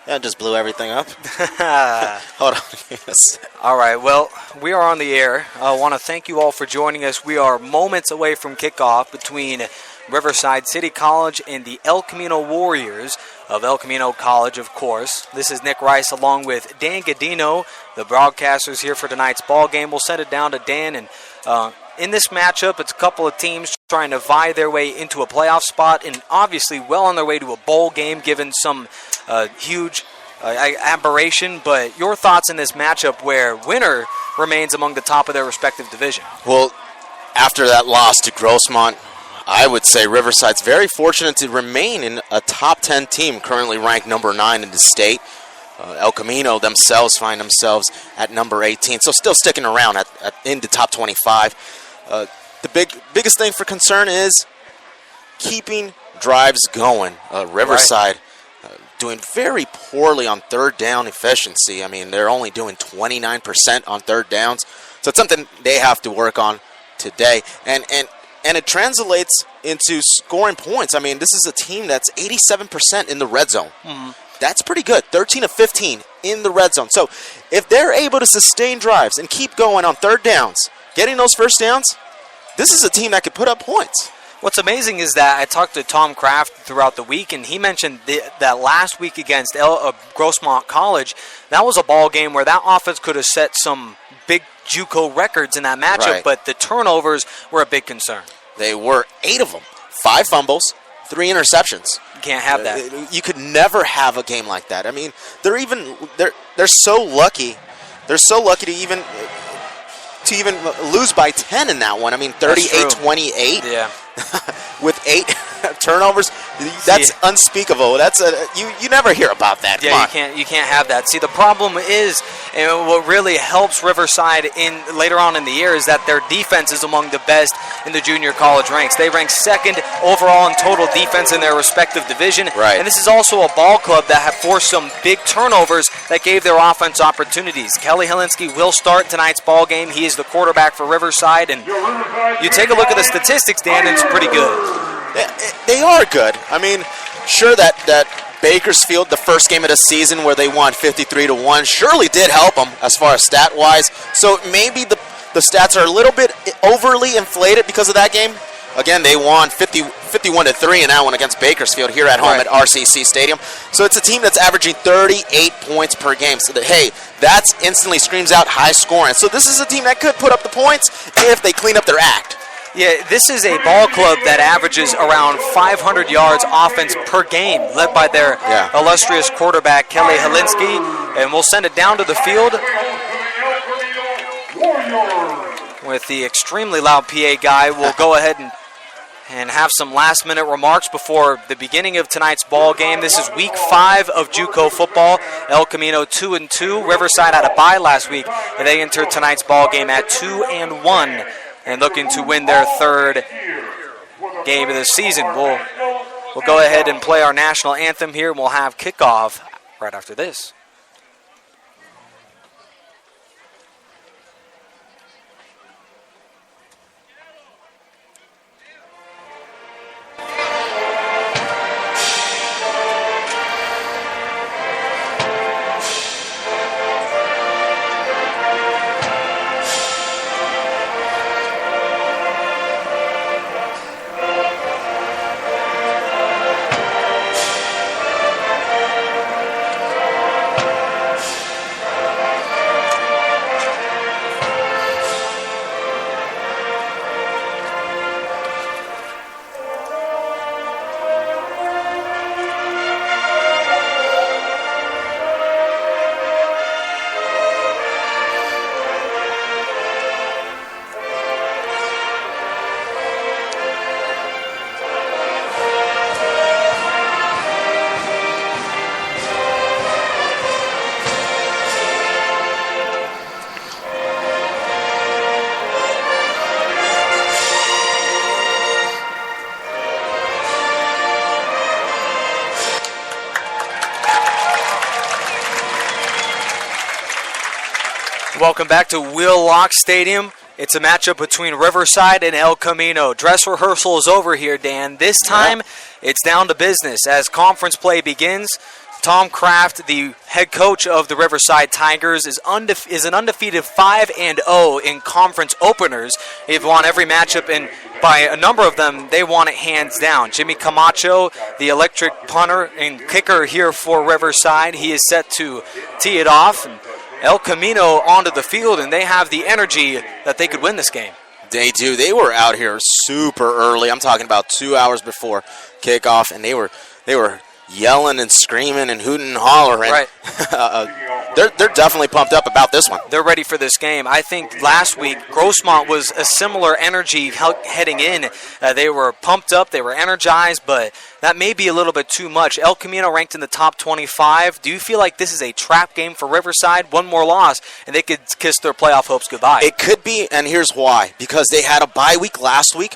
Yeah, just blew everything up. Hold on. Yes. All right, well, we are on the air. I want to thank you all for joining us. We are moments away from kickoff between Riverside City College and the El Camino Warriors of El Camino College, of course. This is Nick Rice along with Dan Gadino, the broadcasters here for tonight's ball game. We'll send it down to Dan. And in this matchup, it's a couple of teams trying to vie their way into a playoff spot and obviously well on their way to a bowl game given some huge aberration. But your thoughts in this matchup where winner remains among the top of their respective division? Well, after that loss to Grossmont, I would say Riverside's very fortunate to remain in a top 10 team, currently ranked number 9 in the state. El Camino themselves find themselves at number 18, so still sticking around in the top 25. The biggest thing for concern is keeping drives going. Riverside doing very poorly on third down efficiency. I mean, they're only doing 29% on third downs, so it's something they have to work on today. And it translates into scoring points. I mean, this is a team that's 87% in the red zone. Mm-hmm. That's pretty good. 13 of 15 in the red zone. So if they're able to sustain drives and keep going on third downs, getting those first downs, this is a team that could put up points. What's amazing is that I talked to Tom Kraft throughout the week, and he mentioned that last week against Grossmont College, that was a ball game where that offense could have set some big JUCO records in that matchup, but the turnovers were a big concern. They were 8 of them, 5 fumbles, 3 interceptions. You can't have that. You could never have a game like that. I mean, they're so lucky. They're so lucky to even lose by 10 in that one. I mean, 38-28. Yeah. With 8 turnovers, that's unspeakable. That's you never hear about that. Yeah, you can't have that. See, the problem is, and what really helps Riverside later on in the year is that their defense is among the best in the junior college ranks. They rank second overall in total defense in their respective division. Right. And this is also a ball club that have forced some big turnovers that gave their offense opportunities. Kelly Helinski will start tonight's ball game. He is the quarterback for Riverside, and you take a look at the statistics, Dan, and it's pretty good. They are good. I mean, sure that Bakersfield, the first game of the season where they won 53-1, surely did help them as far as stat-wise. So maybe the stats are a little bit overly inflated because of that game. Again, they won 51-3 in that one against Bakersfield here at home at RCC Stadium. So it's a team that's averaging 38 points per game. So that instantly screams out high scoring. So this is a team that could put up the points if they clean up their act. Yeah, this is a ball club that averages around 500 yards offense per game, led by their illustrious quarterback, Kelly Helinski. And we'll send it down to the field with the extremely loud PA guy. We'll go ahead and have some last-minute remarks before the beginning of tonight's ball game. This is Week 5 of JUCO football. El Camino 2-2. Riverside had a bye last week, and they entered tonight's ball game at 2-1. And looking to win their third game of the season. We'll go ahead and play our national anthem here, and we'll have kickoff right after this. Welcome back to Wheelock Stadium. It's a matchup between Riverside and El Camino. Dress rehearsal is over here, Dan. This time, it's down to business as conference play begins. Tom Kraft, the head coach of the Riverside Tigers, is an undefeated 5-0 in conference openers. They've won every matchup, and by a number of them, they won it hands down. Jimmy Camacho, the electric punter and kicker here for Riverside, he is set to tee it off. And El Camino onto the field, and they have the energy that they could win this game. They do. They were out here super early. I'm talking about 2 hours before kickoff, and they were yelling and screaming and hooting and hollering. Right. They're definitely pumped up about this one. They're ready for this game. I think last week, Grossmont was a similar energy heading in. They were pumped up. They were energized, but that may be a little bit too much. El Camino ranked in the top 25. Do you feel like this is a trap game for Riverside? One more loss, and they could kiss their playoff hopes goodbye. It could be, and here's why. Because they had a bye week last week.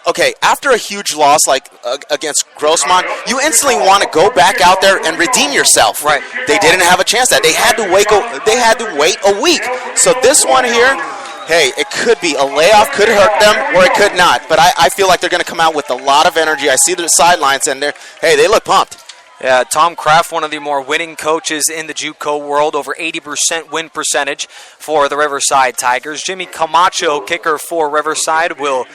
Okay, after a huge loss like against Grossmont, you instantly want to go back out there and redeem yourself. Right. They didn't have a chance. They had to wait a week. So this one here, hey, it could be a layoff, could hurt them, or it could not. But I feel like they're going to come out with a lot of energy. I see the sidelines, and they look pumped. Yeah, Tom Kraft, one of the more winning coaches in the JUCO world, over 80% win percentage for the Riverside Tigers. Jimmy Camacho, kicker for Riverside, will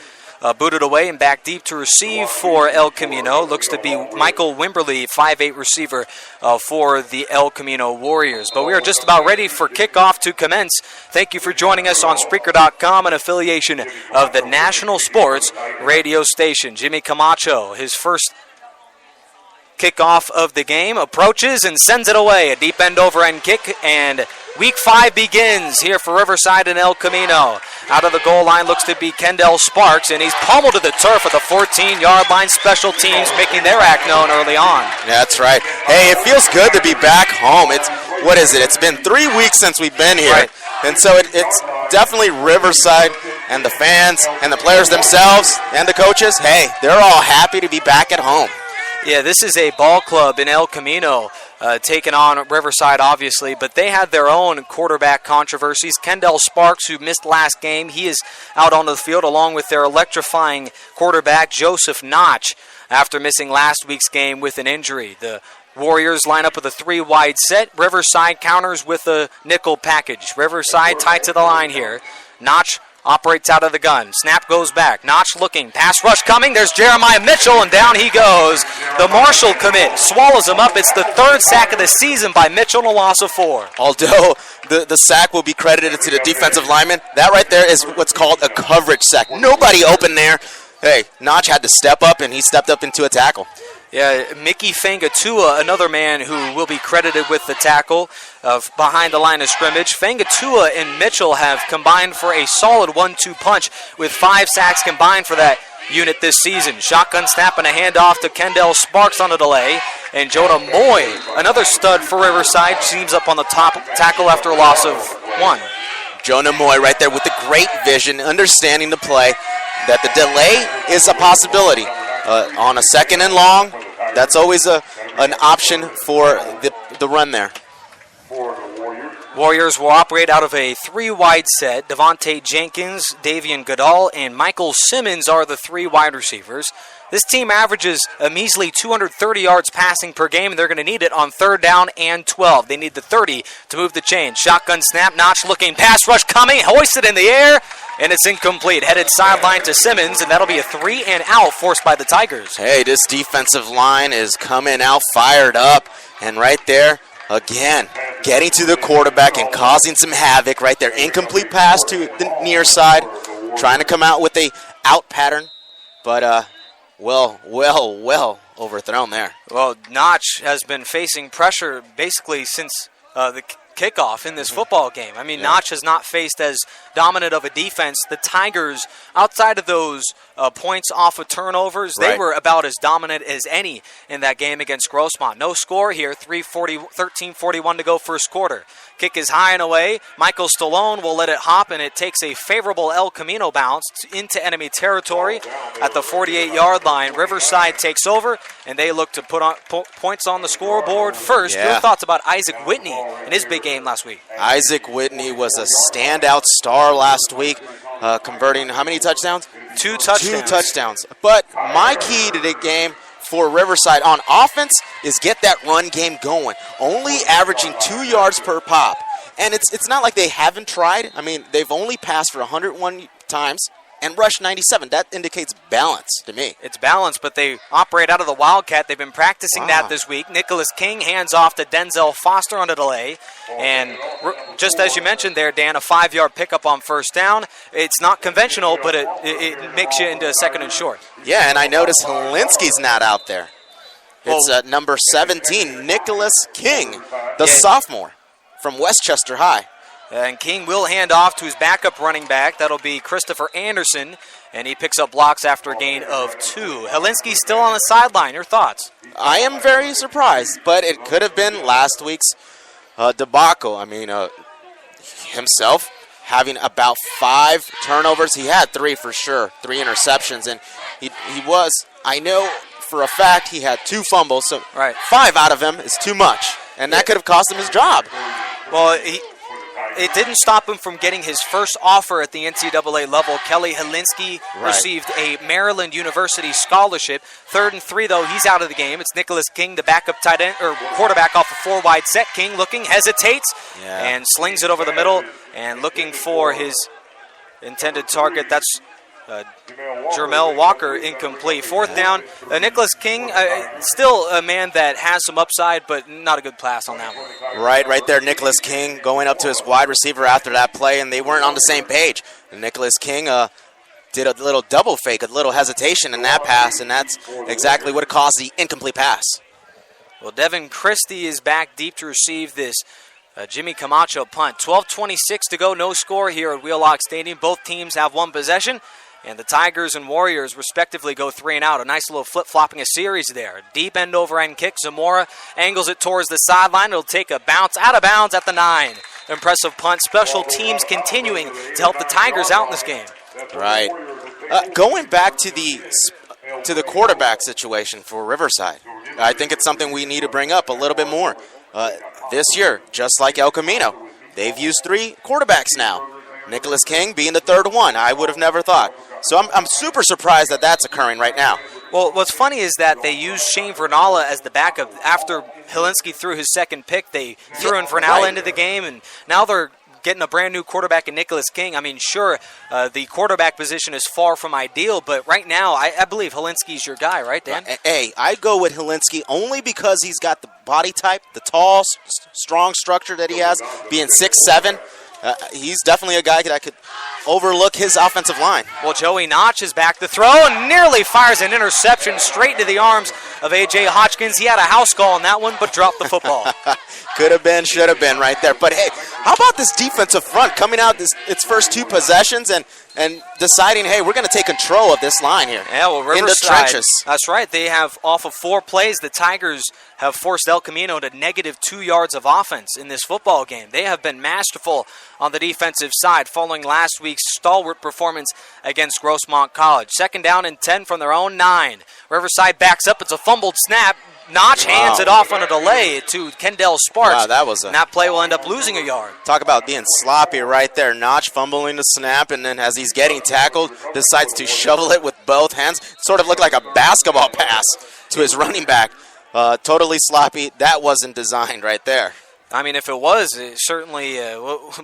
boot it away and back deep to receive for El Camino. Looks to be Michael Wimberly, 5'8 receiver for the El Camino Warriors. But we are just about ready for kickoff to commence. Thank you for joining us on Spreaker.com, an affiliation of the National Sports Radio Station. Jimmy Camacho, his first kickoff of the game, approaches and sends it away. A deep end over end kick, and week 5 begins here for Riverside and El Camino. Out of the goal line looks to be Kendall Sparks, and he's pummeled to the turf at the 14-yard line. Special teams making their act known early on. That's right. Hey, it feels good to be back home. It's been 3 weeks since we've been here. Right. And so it's definitely Riverside and the fans and the players themselves and the coaches. Hey, they're all happy to be back at home. Yeah, this is a ball club in El Camino taking on Riverside, obviously, but they had their own quarterback controversies. Kendall Sparks, who missed last game, he is out onto the field along with their electrifying quarterback, Joseph Notch, after missing last week's game with an injury. The Warriors line up with a 3-wide set. Riverside counters with a nickel package. Riverside tight to the line here. Notch operates out of the gun. Snap goes back. Notch looking. Pass rush coming. There's Jeremiah Mitchell, and down he goes. The Marshall commit swallows him up. It's the 3rd sack of the season by Mitchell and a loss of 4. Although the sack will be credited to the defensive lineman, that right there is what's called a coverage sack. Nobody open there. Hey, Notch had to step up, and he stepped up into a tackle. Yeah, Mickey Fangatua, another man who will be credited with the tackle behind the line of scrimmage. Fangatua and Mitchell have combined for a solid 1-2 punch with 5 sacks combined for that unit this season. Shotgun snap and a handoff to Kendall Sparks on a delay. And Jonah Moy, another stud for Riverside, teams up on the top tackle after a loss of 1. Jonah Moy right there with the great vision, understanding the play, that the delay is a possibility. On a 2nd and long, that's always an option for the run there. Warriors will operate out of a 3-wide set. Devontae Jenkins, Davian Goodall, and Michael Simmons are the 3 wide receivers. This team averages a measly 230 yards passing per game, and they're going to need it on 3rd down and 12. They need the 30 to move the chain. Shotgun snap, Notch looking, pass rush coming, hoisted in the air, and it's incomplete. Headed sideline to Simmons, and that'll be a 3-and-out forced by the Tigers. Hey, this defensive line is coming out fired up, and right there, again, getting to the quarterback and causing some havoc right there. Incomplete pass to the near side, trying to come out with a out pattern, but well overthrown there. Well, Notch has been facing pressure basically since the kickoff in this football game. I mean, yeah. Notch has not faced as dominant of a defense. The Tigers, outside of those points off of turnovers, right, they were about as dominant as any in that game against Grossmont. No score here, 13:41 to go first quarter. Kick is high and away. Michael Stallone will let it hop, and it takes a favorable El Camino bounce into enemy territory at the 48-yard line. Riverside takes over, and they look to put on points on the scoreboard first. Yeah. Your thoughts about Isaac Whitney and his big game last week? Isaac Whitney was a standout star last week, converting how many touchdowns? 2 touchdowns. 2 touchdowns. But my key to the game for Riverside on offense is get that run game going, only averaging 2 yards per pop. And it's not like they haven't tried. I mean, they've only passed for 101 times and rushed 97. That indicates balance to me. It's balance, but they operate out of the Wildcat. They've been practicing that this week. Nicholas King hands off to Denzel Foster on a delay. And just as you mentioned there, Dan, a 5-yard pickup on first down. It's not conventional, but it makes you into a second and short. Yeah, and I noticed Helinski's not out there. It's number 17, Nicholas King, the sophomore from Westchester High. And King will hand off to his backup running back. That'll be Christopher Anderson, and he picks up blocks after a gain of 2. Helinski's still on the sideline. Your thoughts? I am very surprised, but it could have been last week's debacle. I mean, himself having about 5 turnovers. He had 3 for sure, 3 interceptions, and he was, I know for a fact, he had 2 fumbles, so 5 out of them is too much, and that could have cost him his job. Well, it didn't stop him from getting his first offer at the NCAA level. Kelly Helinski received a Maryland University scholarship. 3rd and 3, though, he's out of the game. It's Nicholas King, the backup tight end or quarterback off a 4-wide set. King looking, hesitates, and slings it over the middle and looking for his intended target. That's Jermel Walker, incomplete. 4th down. Nicholas King, still a man that has some upside, but not a good pass on that one. Right there, Nicholas King going up to his wide receiver after that play, and they weren't on the same page. And Nicholas King did a little double fake, a little hesitation in that pass, and that's exactly what caused the incomplete pass. Well, Devin Christie is back deep to receive this Jimmy Camacho punt. 12:26 to go, no score here at Wheelock Stadium. Both teams have 1 possession. And the Tigers and Warriors respectively go 3 and out. A nice little flip-flopping a series there. Deep end over end kick. Zamora angles it towards the sideline. It'll take a bounce out of bounds at the 9. Impressive punt. Special teams continuing to help the Tigers out in this game. Right. Going back to the quarterback situation for Riverside, I think it's something we need to bring up a little bit more. This year, just like El Camino, they've used 3 quarterbacks now. Nicholas King being the 3rd one. I would have never thought. So I'm super surprised that that's occurring right now. Well, what's funny is that they used Shane Vernala as the backup. After Helinski threw his 2nd pick, they threw in Vernala into the game, and now they're getting a brand-new quarterback in Nicholas King. I mean, sure, the quarterback position is far from ideal, but right now I believe Helinski's your guy, right, Dan? Hey, I go with Helinski only because he's got the body type, the tall, strong structure that he has, being 6'7". He's definitely a guy that could overlook his offensive line. Well, Joey Notch is back to throw and nearly fires an interception straight into the arms of A.J. Hodgkins. He had a house call on that one, but dropped the football. Could have been, should have been right there. But, hey, how about this defensive front coming out its first 2 possessions and deciding, hey, we're going to take control of this line here. Yeah, well, Riverside, in the trenches. That's right. They have, off of 4 plays, the Tigers have forced El Camino to negative 2 yards of offense in this football game. They have been masterful on the defensive side following last week's stalwart performance against Grossmont College. 2nd down and 10 from their own 9. Riverside backs up. It's a fumbled snap. Notch hands it off on a delay to Kendall Sparks. Wow, and that play will end up losing a yard. Talk about being sloppy right there. Notch fumbling the snap, and then as he's getting tackled, decides to shovel it with both hands. Sort of looked like a basketball pass to his running back. Totally sloppy. That wasn't designed right there. I mean, if it was, it certainly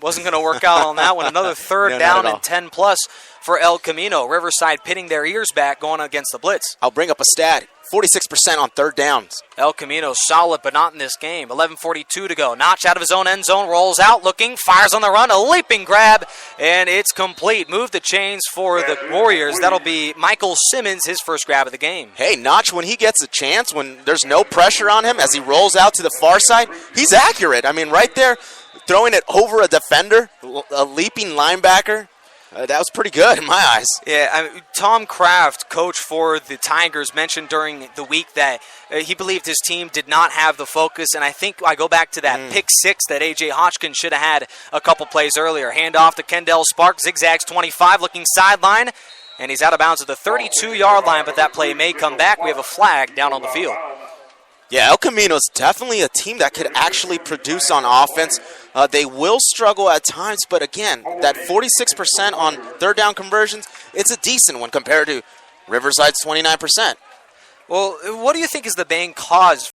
wasn't going to work out on that one. Another 3rd down and 10+ for El Camino. Riverside pitting their ears back going against the blitz. I'll bring up a stat. 46% on 3rd downs. El Camino solid, but not in this game. 11:42 to go. Notch out of his own end zone, rolls out, looking, fires on the run, a leaping grab, and it's complete. Move the chains for the Warriors. That'll be Michael Simmons, his first grab of the game. Hey, Notch, when he gets a chance, when there's no pressure on him as he rolls out to the far side, he's accurate. I mean, right there, throwing it over a defender, a leaping linebacker. That was pretty good in my eyes. Yeah, Tom Kraft, coach for the Tigers, mentioned during the week that he believed his team did not have the focus, and I think I go back to that pick 6 that A.J. Hodgkins should have had a couple plays earlier. Hand off to Kendall Sparks, zigzags 25, looking sideline, and he's out of bounds at the 32-yard line, but that play may come back. We have a flag down on the field. Yeah, El Camino is definitely a team that could actually produce on offense. They will struggle at times, but again, that 46% on 3rd down conversions, it's a decent one compared to Riverside's 29%. Well, what do you think is the main cause